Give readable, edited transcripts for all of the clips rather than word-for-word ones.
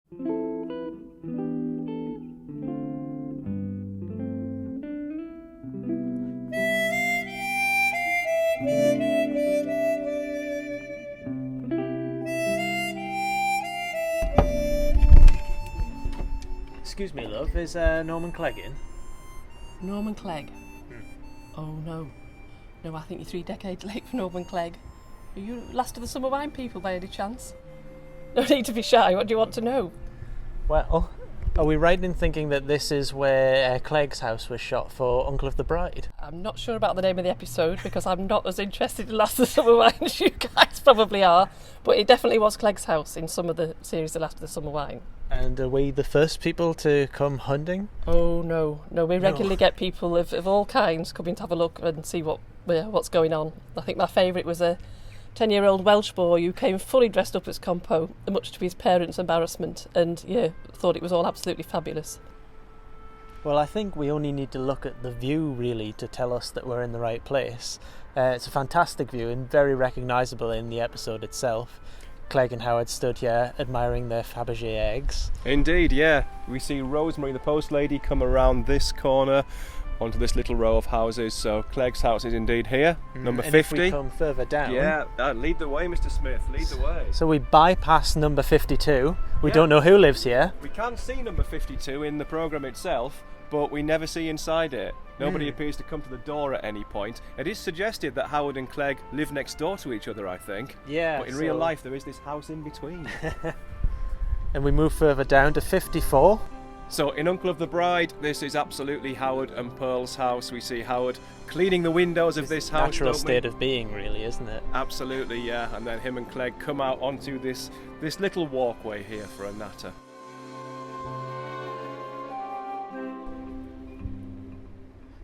Excuse me, love, is Norman Clegg in? Norman Clegg? Oh no. No, I think you're 3 decades late for Norman Clegg. Are you last of the summer wine people by any chance? No need to be shy, what do you want to know? Well, are we right in thinking that this is where Clegg's house was shot for Uncle of the Bride? I'm not sure about the name of the episode because I'm not as interested in Last of the Summer Wine as you guys probably are, but it definitely was Clegg's house in some of the series of Last of the Summer Wine. And are we the first people to come hunting? Oh no, we regularly get people of all kinds coming to have a look and see what's going on. I think my favourite was a 10-year-old Welsh boy who came fully dressed up as Compo, much to his parents' embarrassment, and thought it was all absolutely fabulous. Well, I think we only need to look at the view really to tell us that we're in the right place. It's a fantastic view and very recognisable in the episode itself. Clegg and Howard stood here admiring their Fabergé eggs. Indeed, yeah. We see Rosemary the post lady come around this corner onto this little row of houses, so Clegg's house is indeed here, number 50. If we come further down... Yeah, lead the way, Mr. Smith, lead the way. So we bypass number 52. We don't know who lives here. We can see number 52 in the programme itself, but we never see inside it. Nobody appears to come to the door at any point. It is suggested that Howard and Clegg live next door to each other, I think. Yeah. But in real life, there is this house in between. And we move further down to 54. So in Uncle of the Bride, this is absolutely Howard and Pearl's house. We see Howard cleaning the windows of this house. Natural state of being, really, isn't it? Absolutely, yeah. And then him and Clegg come out onto this little walkway here for a natter.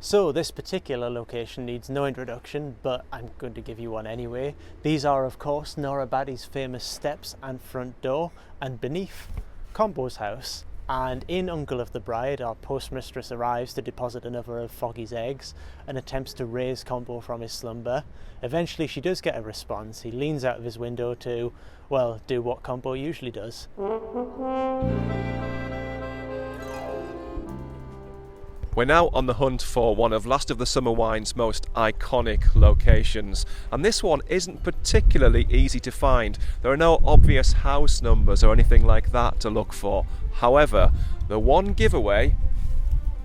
So this particular location needs no introduction, but I'm going to give you one anyway. These are, of course, Nora Baddy's famous steps and front door, and beneath, Combo's house. And in Uncle of the Bride, our postmistress arrives to deposit another of Foggy's eggs and attempts to raise Combo from his slumber. Eventually she does get a response. He leans out of his window to, well, do what Combo usually does. We're now on the hunt for one of Last of the Summer Wine's most iconic locations, and this one isn't particularly easy to find. There are no obvious house numbers or anything like that to look for. However, the one giveaway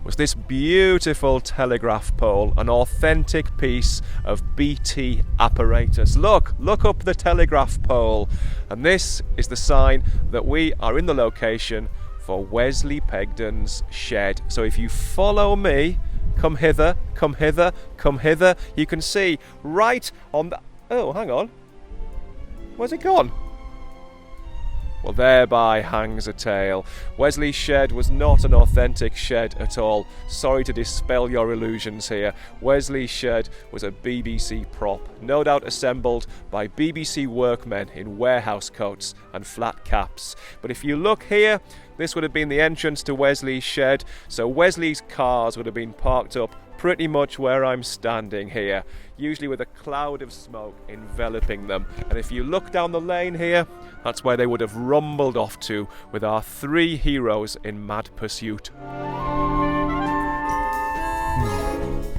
was this beautiful telegraph pole, an authentic piece of BT apparatus. Look up the telegraph pole, and this is the sign that we are in the location for Wesley Pegden's shed. So if you follow me, come hither, come hither, come hither, you can see right on the... Oh, hang on. Where's it gone? Well, thereby hangs a tale. Wesley's shed was not an authentic shed at all. Sorry to dispel your illusions here. Wesley's shed was a BBC prop, no doubt assembled by BBC workmen in warehouse coats and flat caps. But if you look here, this would have been the entrance to Wesley's shed, so Wesley's cars would have been parked up pretty much where I'm standing here, usually with a cloud of smoke enveloping them. And if you look down the lane here, that's where they would have rumbled off to with our 3 heroes in mad pursuit.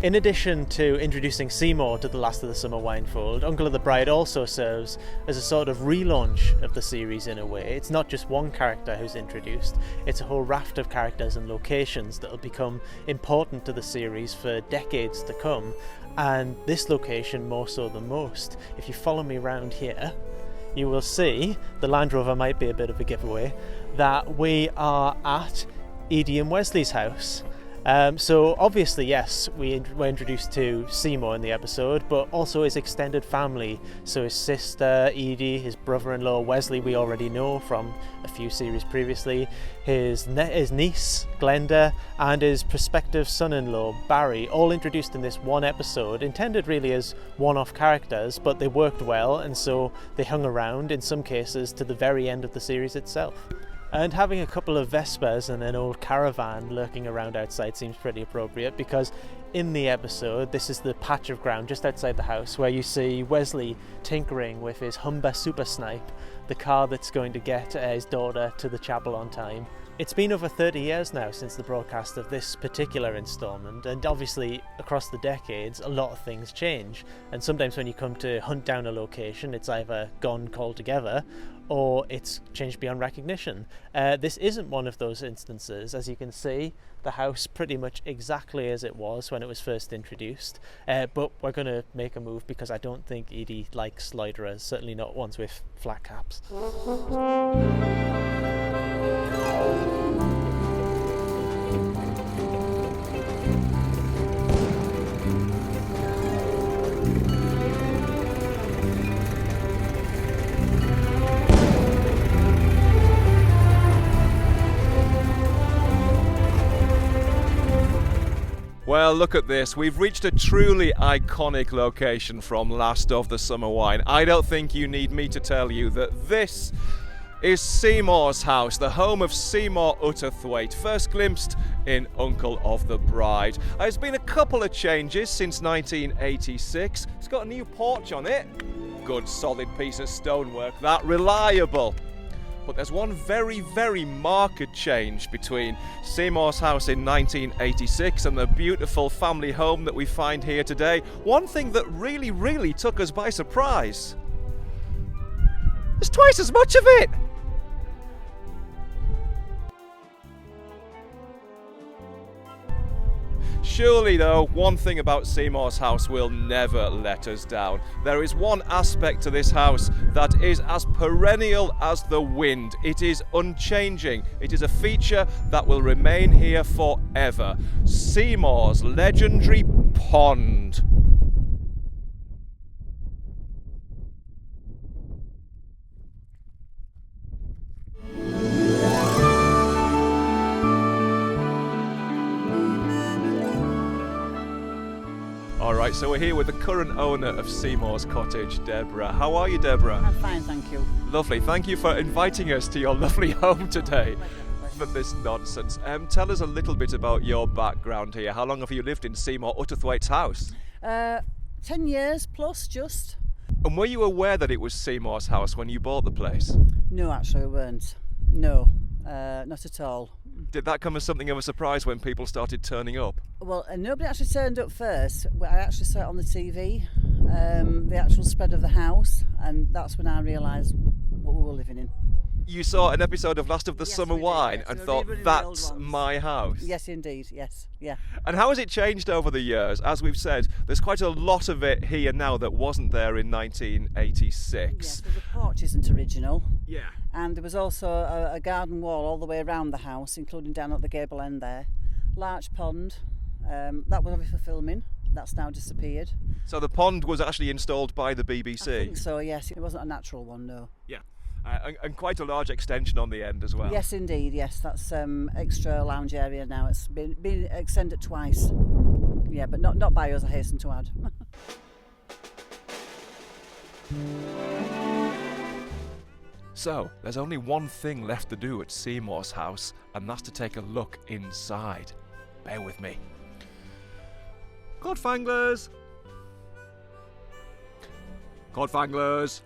In addition to introducing Seymour to the Last of the Summer Winefold, Uncle of the Bride also serves as a sort of relaunch of the series in a way. It's not just one character who's introduced, it's a whole raft of characters and locations that will become important to the series for decades to come, and this location more so than most. If you follow me around here, you will see, the Land Rover might be a bit of a giveaway, that we are at Edie and Wesley's house. So obviously, yes, we were introduced to Seymour in the episode, but also his extended family. So his sister Edie, his brother-in-law Wesley, we already know from a few series previously, his niece Glenda, and his prospective son-in-law Barry, all introduced in this one episode, intended really as one-off characters, but they worked well, and so they hung around in some cases to the very end of the series itself. And having a couple of Vespers and an old caravan lurking around outside seems pretty appropriate, because in the episode, this is the patch of ground just outside the house where you see Wesley tinkering with his Humber Super Snipe, the car that's going to get his daughter to the chapel on time. It's been over 30 years now since the broadcast of this particular instalment, and obviously across the decades a lot of things change, and sometimes when you come to hunt down a location it's either gone altogether or it's changed beyond recognition. This isn't one of those instances. As you can see, the house pretty much exactly as it was when it was first introduced, but we're going to make a move because I don't think Edie likes loiterers, certainly not ones with flat caps. Well, look at this. We've reached a truly iconic location from Last of the Summer Wine. I don't think you need me to tell you that this is Seymours House, the home of Seymour Utterthwaite, first glimpsed in Uncle of the Bride. There's been a couple of changes since 1986. It's got a new porch on it. Good solid piece of stonework, that, reliable. But there's one very, very marked change between Seymours House in 1986 and the beautiful family home that we find here today. One thing that really, really took us by surprise. There's twice as much of it! Surely though, one thing about Seymours House will never let us down. There is one aspect to this house that is as perennial as the wind. It is unchanging. It is a feature that will remain here forever. Seymour's legendary pond. Alright, so we're here with the current owner of Seymour's Cottage, Debra. How are you, Debra? I'm fine, thank you. Lovely. Thank you for inviting us to your lovely home today for this nonsense. Tell us a little bit about your background here. How long have you lived in Seymour Utterthwaite's house? 10 years plus, just. And were you aware that it was Seymour's house when you bought the place? No, actually, we weren't. No, not at all. Did that come as something of a surprise when people started turning up? Well, nobody actually turned up first. I actually saw it on the TV, the actual spread of the house, and that's when I realised what we were living in. You saw an episode of Last of the Summer we did, Wine yes. and They were thought, really, really that's old ones. my house. Yes, indeed, yes, yeah. And how has it changed over the years? As we've said, there's quite a lot of it here now that wasn't there in 1986. Yes, the porch isn't original. Yeah. And there was also a garden wall all the way around the house, including down at the gable end there. Large pond. That was obviously for filming. That's now disappeared. So the pond was actually installed by the I BBC? think so, yes. It wasn't a natural one, no. Yeah. And quite a large extension on the end as well. Yes, indeed, yes. That's extra lounge area now. It's been extended twice. Yeah, but not by us, I hasten to add. So, there's only one thing left to do at Seymour's house, and that's to take a look inside. Bear with me. Codfanglers! Codfanglers!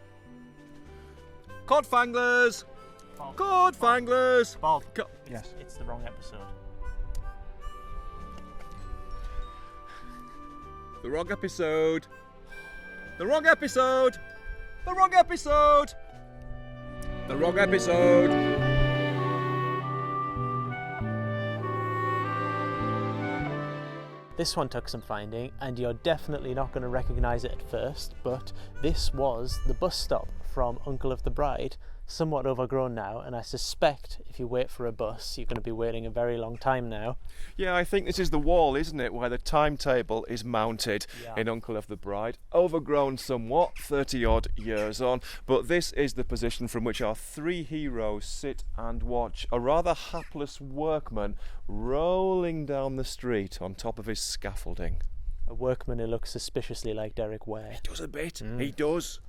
Codfanglers! Bob. Codfanglers! Bob, Yes. it's the wrong episode. The wrong episode! The wrong episode! The wrong episode! The wrong episode! This one took some finding, and you're definitely not going to recognise it at first, but this was the bus stop from Uncle of the Bride, somewhat overgrown now, and I suspect if you wait for a bus, you're going to be waiting a very long time now. Yeah, I think this is the wall, isn't it, where the timetable is mounted in Uncle of the Bride. Overgrown somewhat, 30 odd years on, but this is the position from which our three heroes sit and watch a rather hapless workman rolling down the street on top of his scaffolding. A workman who looks suspiciously like Derek Ware. He does a bit, he does.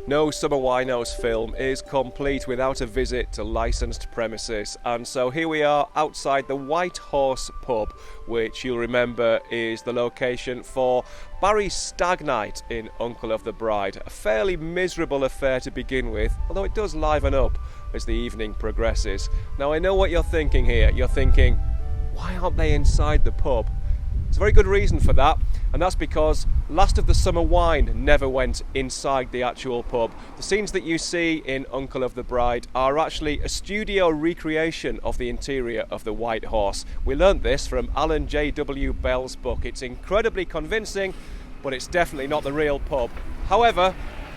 No Summer Winos film is complete without a visit to licensed premises, and so here we are outside the White Horse pub, which you'll remember is the location for Barry's stag night in Uncle of the Bride. A fairly miserable affair to begin with, although it does liven up as the evening progresses. Now I know what you're thinking here. You're thinking, why aren't they inside the pub? There's a very good reason for that, and that's because Last of the Summer Wine never went inside the actual pub. The scenes that you see in Uncle of the Bride are actually a studio recreation of the interior of the White Horse. We learnt this from Alan J.W. Bell's book. It's incredibly convincing, but it's definitely not the real pub. However,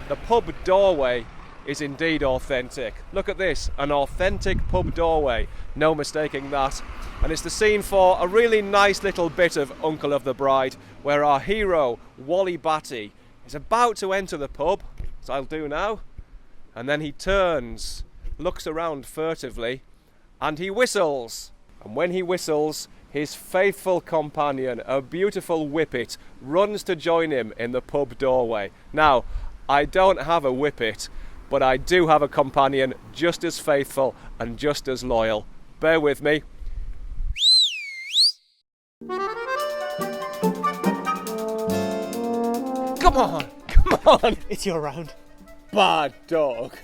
the pub doorway is indeed authentic. Look at this, an authentic pub doorway, no mistaking that. And it's the scene for a really nice little bit of Uncle of the Bride, where our hero, Wally Batty, is about to enter the pub, as I'll do now, and then he turns, looks around furtively, and he whistles. And when he whistles, his faithful companion, a beautiful whippet, runs to join him in the pub doorway. Now, I don't have a whippet, but I do have a companion just as faithful and just as loyal. Bear with me. Come on, It's your round. bad dog.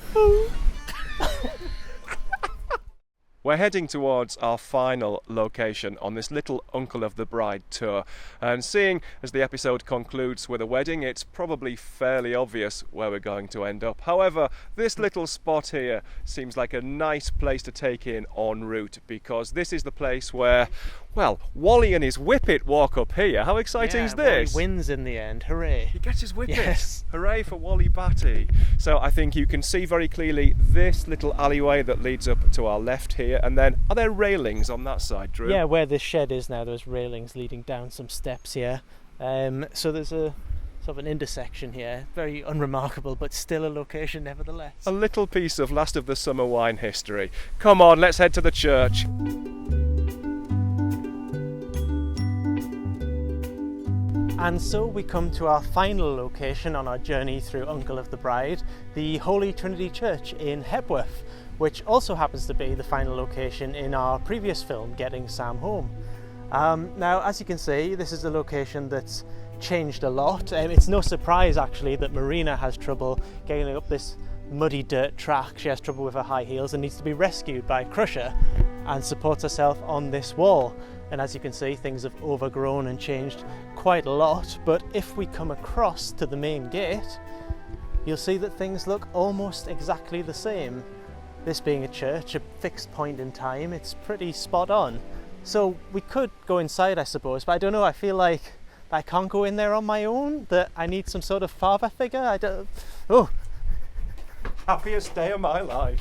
We're heading towards our final location on this little Uncle of the Bride tour, and seeing as the episode concludes with a wedding, it's probably fairly obvious where we're going to end up. However, this little spot here seems like a nice place to take in en route, because this is the place where, well, Wally and his whippet walk up here. How exciting is this? Wally wins in the end, hooray. He gets his whippet. Yes. Hooray for Wally Batty. So I think you can see very clearly this little alleyway that leads up to our left here, and then are there railings on that side, Drew? Yeah, where this shed is now, there's railings leading down some steps here. So there's a sort of an intersection here, very unremarkable, but still a location nevertheless. A little piece of Last of the Summer Wine history. Come on, let's head to the church. And so we come to our final location on our journey through Uncle of the Bride, the Holy Trinity Church in Hepworth, which also happens to be the final location in our previous film, Getting Sam Home. Now, as you can see, this is a location that's changed a lot. It's no surprise actually that Marina has trouble getting up this muddy dirt track. She has trouble with her high heels and needs to be rescued by Crusher and supports herself on this wall. And as you can see, things have overgrown and changed quite a lot, but if we come across to the main gate, you'll see that things look almost exactly the same. This being a church, a fixed point in time, it's pretty spot on. So we could go inside, I suppose, but I don't know, I feel like I can't go in there on my own, that I need some sort of father figure. I don't... Oh! Happiest day of my life.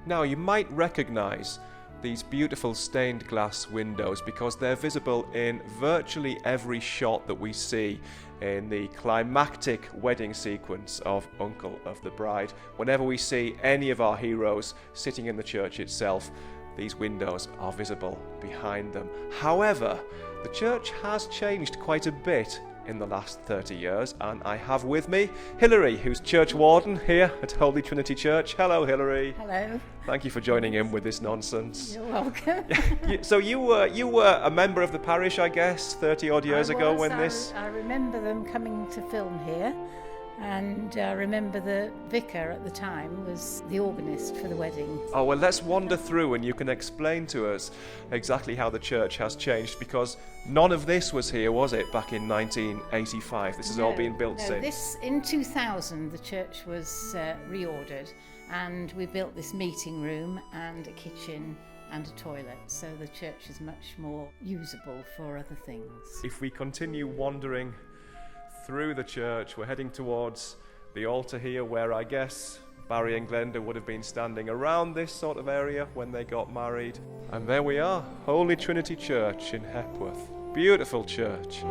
Now you might recognise these beautiful stained glass windows because they're visible in virtually every shot that we see in the climactic wedding sequence of Uncle of the Bride. Whenever we see any of our heroes sitting in the church itself, these windows are visible behind them. However, the church has changed quite a bit in the last 30 years, and I have with me Hilary, who's church warden here at Holy Trinity Church. Hello, Hilary. Hello. Thank you for joining in with this nonsense. You're welcome. So you were a member of the parish, I guess, 30 odd years ago when this. I remember them coming to film here, and I remember the vicar at the time was the organist for the wedding. Oh, well, let's wander through and you can explain to us exactly how the church has changed, because none of this was here, was it, back in 1985? This has all been built since. This, in 2000, the church was reordered, and we built this meeting room and a kitchen and a toilet, so the church is much more usable for other things. If we continue wandering through the church, we're heading towards the altar here, where I guess Barry and Glenda would have been standing around this sort of area when they got married. And there we are, Holy Trinity Church in Hepworth. Beautiful church.